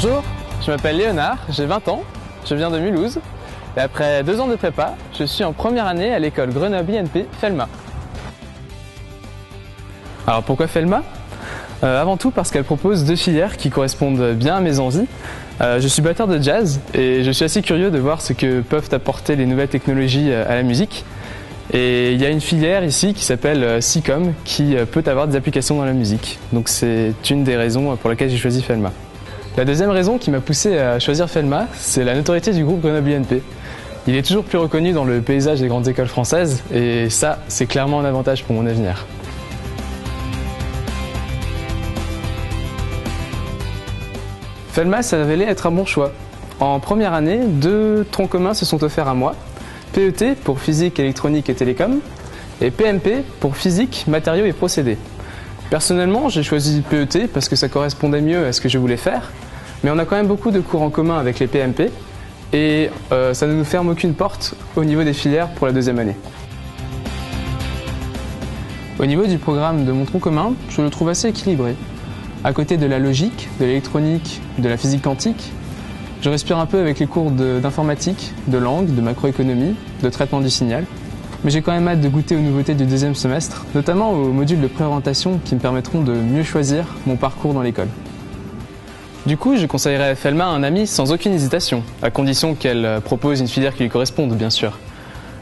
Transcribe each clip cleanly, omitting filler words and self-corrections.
Bonjour, je m'appelle Léonard, j'ai 20 ans, je viens de Mulhouse et après 2 ans de prépa, je suis en première année à l'école Grenoble INP Felma. Alors pourquoi Felma ? Avant tout parce qu'elle propose 2 filières qui correspondent bien à mes envies. Je suis batteur de jazz et je suis assez curieux de voir ce que peuvent apporter les nouvelles technologies à la musique. Et il y a une filière ici qui s'appelle SICOM qui peut avoir des applications dans la musique. Donc c'est une des raisons pour lesquelles j'ai choisi Felma. La deuxième raison qui m'a poussé à choisir Felma, c'est la notoriété du groupe Grenoble INP. Il est toujours plus reconnu dans le paysage des grandes écoles françaises et ça, c'est clairement un avantage pour mon avenir. Felma s'est révélé être un bon choix. En première année, 2 troncs communs se sont offerts à moi. PET pour physique, électronique et télécom et PMP pour physique, matériaux et procédés. Personnellement, j'ai choisi PET parce que ça correspondait mieux à ce que je voulais faire, mais on a quand même beaucoup de cours en commun avec les PMP et ça ne nous ferme aucune porte au niveau des filières pour la 2e année. Au niveau du programme de mon tronc commun, je le trouve assez équilibré. À côté de la logique, de l'électronique, de la physique quantique, je respire un peu avec les cours d'informatique, de langue, de macroéconomie, de traitement du signal. Mais j'ai quand même hâte de goûter aux nouveautés du 2e semestre, notamment aux modules de préorientation qui me permettront de mieux choisir mon parcours dans l'école. Du coup, je conseillerais Felma à un ami sans aucune hésitation, à condition qu'elle propose une filière qui lui corresponde, bien sûr.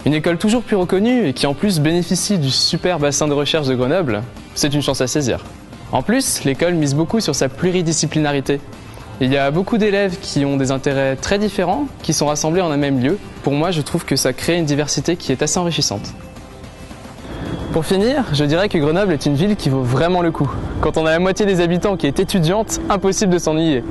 Une école toujours plus reconnue et qui en plus bénéficie du super bassin de recherche de Grenoble, c'est une chance à saisir. En plus, l'école mise beaucoup sur sa pluridisciplinarité. Il y a beaucoup d'élèves qui ont des intérêts très différents, qui sont rassemblés en un même lieu. Pour moi, je trouve que ça crée une diversité qui est assez enrichissante. Pour finir, je dirais que Grenoble est une ville qui vaut vraiment le coup. Quand on a la moitié des habitants qui est étudiante, impossible de s'ennuyer.